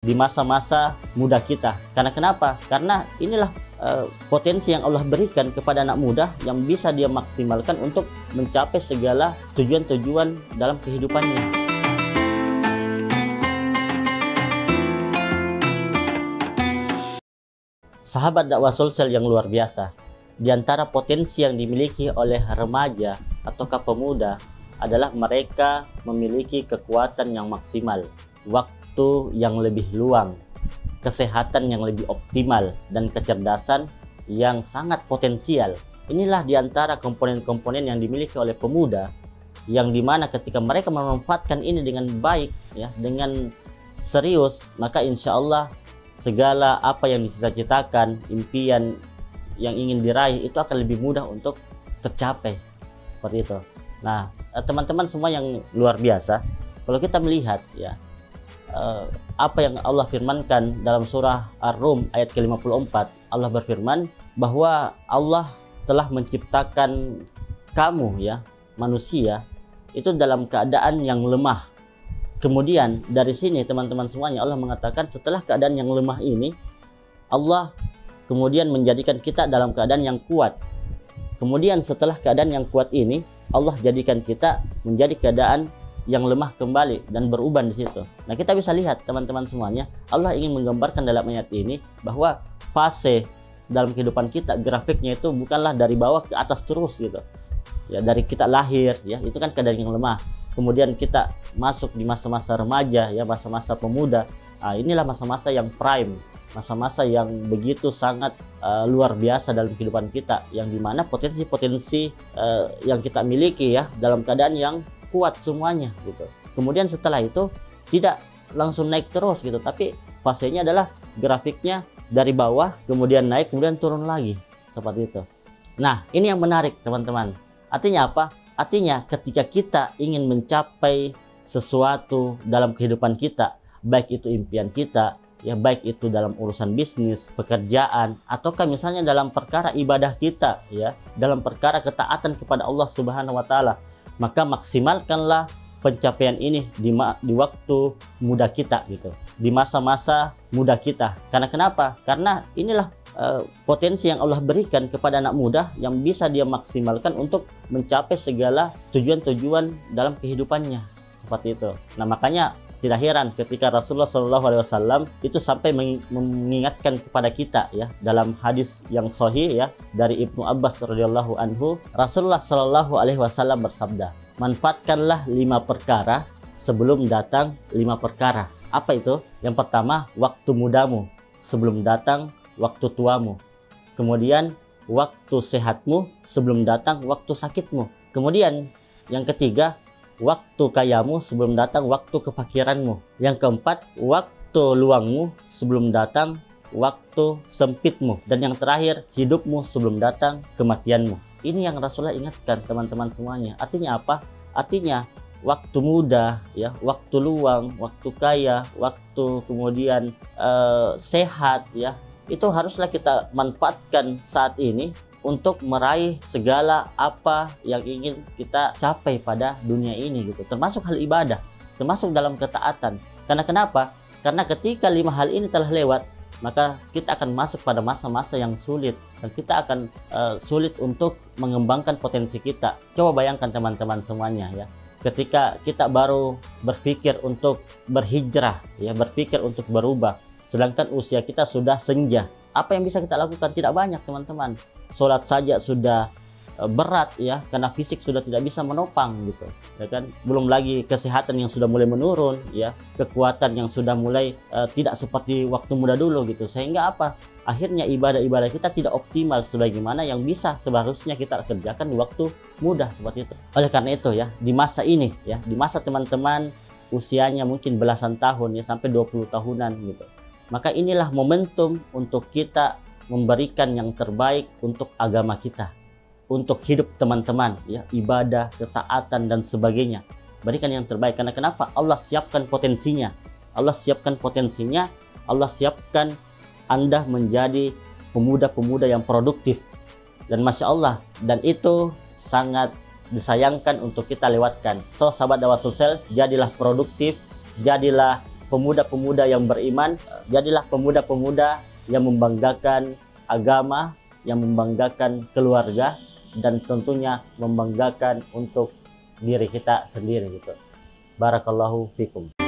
di masa-masa muda kita. Karena kenapa? Karena inilah potensi yang Allah berikan kepada anak muda yang bisa dia maksimalkan untuk mencapai segala tujuan-tujuan dalam kehidupannya. Sahabat dakwah Sulsel yang luar biasa, di antara potensi yang dimiliki oleh remaja ataukah pemuda adalah mereka memiliki kekuatan yang maksimal, waktu yang lebih luang, kesehatan yang lebih optimal, dan kecerdasan yang sangat potensial. Inilah di antara komponen-komponen yang dimiliki oleh pemuda, yang dimana ketika mereka memanfaatkan ini dengan baik, ya, dengan serius, maka insya Allah segala apa yang dicita-citakan, impian yang ingin diraih itu akan lebih mudah untuk tercapai. Seperti itu. Nah, teman-teman semua yang luar biasa, kalau kita melihat ya apa yang Allah firmankan dalam surah Ar-Rum ayat ke-54, Allah berfirman bahwa Allah telah menciptakan kamu, ya, manusia itu dalam keadaan yang lemah. Kemudian dari sini teman-teman semuanya, Allah mengatakan setelah keadaan yang lemah ini, Allah kemudian menjadikan kita dalam keadaan yang kuat. Kemudian setelah keadaan yang kuat ini, Allah jadikan kita menjadi keadaan yang lemah kembali dan beruban di situ. Nah, kita bisa lihat teman-teman semuanya, Allah ingin menggambarkan dalam ayat ini bahwa fase dalam kehidupan kita, grafiknya itu bukanlah dari bawah ke atas terus gitu. Ya, dari kita lahir, ya, itu kan keadaan yang lemah. Kemudian kita masuk di masa-masa remaja, ya, masa-masa pemuda. Inilah masa-masa yang prime, masa-masa yang begitu sangat luar biasa dalam kehidupan kita, yang dimana potensi-potensi yang kita miliki, ya, dalam keadaan yang kuat semuanya gitu. Kemudian setelah itu tidak langsung naik terus gitu, tapi fasenya adalah grafiknya dari bawah kemudian naik kemudian turun lagi seperti itu. Nah, ini yang menarik teman-teman. Artinya apa? Artinya ketika kita ingin mencapai sesuatu dalam kehidupan kita, baik itu impian kita, ya, baik itu dalam urusan bisnis, pekerjaan, ataukah misalnya dalam perkara ibadah kita, ya, dalam perkara ketaatan kepada Allah Subhanahu wa taala, maka maksimalkanlah pencapaian ini di waktu muda kita gitu, di masa-masa muda kita. Karena kenapa? Karena inilah potensi yang Allah berikan kepada anak muda yang bisa dia maksimalkan untuk mencapai segala tujuan-tujuan dalam kehidupannya, seperti itu. Nah, makanya tidak heran ketika Rasulullah SAW itu sampai mengingatkan kepada kita, ya, dalam hadis yang sahih, ya, dari Ibnu Abbas radhiyallahu anhu, Rasulullah SAW bersabda, manfaatkanlah 5 perkara sebelum datang 5 perkara. Apa itu? Yang pertama, waktu mudamu sebelum datang waktu tuamu. Kemudian waktu sehatmu sebelum datang waktu sakitmu. Kemudian yang ketiga, waktu kayamu sebelum datang waktu kefakiranmu. Yang keempat, waktu luangmu sebelum datang waktu sempitmu. Dan yang terakhir, hidupmu sebelum datang kematianmu. Ini yang Rasulullah ingatkan teman-teman semuanya. Artinya apa? Artinya waktu muda, ya, waktu luang, waktu kaya, waktu kemudian sehat, ya, itu haruslah kita manfaatkan saat ini untuk meraih segala apa yang ingin kita capai pada dunia ini gitu, termasuk hal ibadah, termasuk dalam ketaatan. Karena kenapa? Karena ketika 5 hal ini telah lewat, maka kita akan masuk pada masa-masa yang sulit dan kita akan sulit untuk mengembangkan potensi kita. Coba bayangkan teman-teman semuanya, ya, ketika kita baru berpikir untuk berhijrah, ya, berpikir untuk berubah, sedangkan usia kita sudah senja. Apa yang bisa kita lakukan? Tidak banyak teman-teman. Sholat saja sudah berat, ya, karena fisik sudah tidak bisa menopang gitu, ya kan. Belum lagi kesehatan yang sudah mulai menurun, ya, kekuatan yang sudah mulai tidak seperti waktu muda dulu gitu. Sehingga apa? Akhirnya ibadah-ibadah kita tidak optimal sebagaimana yang bisa seharusnya kita kerjakan di waktu muda, seperti itu. Oleh karena itu, ya, di masa ini, ya, di masa teman-teman usianya mungkin belasan tahun, ya, sampai 20 tahunan gitu, maka inilah momentum untuk kita memberikan yang terbaik untuk agama kita, untuk hidup teman-teman, ya, ibadah, ketaatan dan sebagainya. Berikan yang terbaik. Karena kenapa? Allah siapkan potensinya. Allah siapkan potensinya. Allah siapkan Anda menjadi pemuda-pemuda yang produktif. Dan Masya Allah, dan itu sangat disayangkan untuk kita lewatkan. So, sahabat dakwah sosial, jadilah produktif, jadilah pemuda-pemuda yang beriman, jadilah pemuda-pemuda yang membanggakan agama, yang membanggakan keluarga, dan tentunya membanggakan untuk diri kita sendiri gitu. Barakallahu fikum.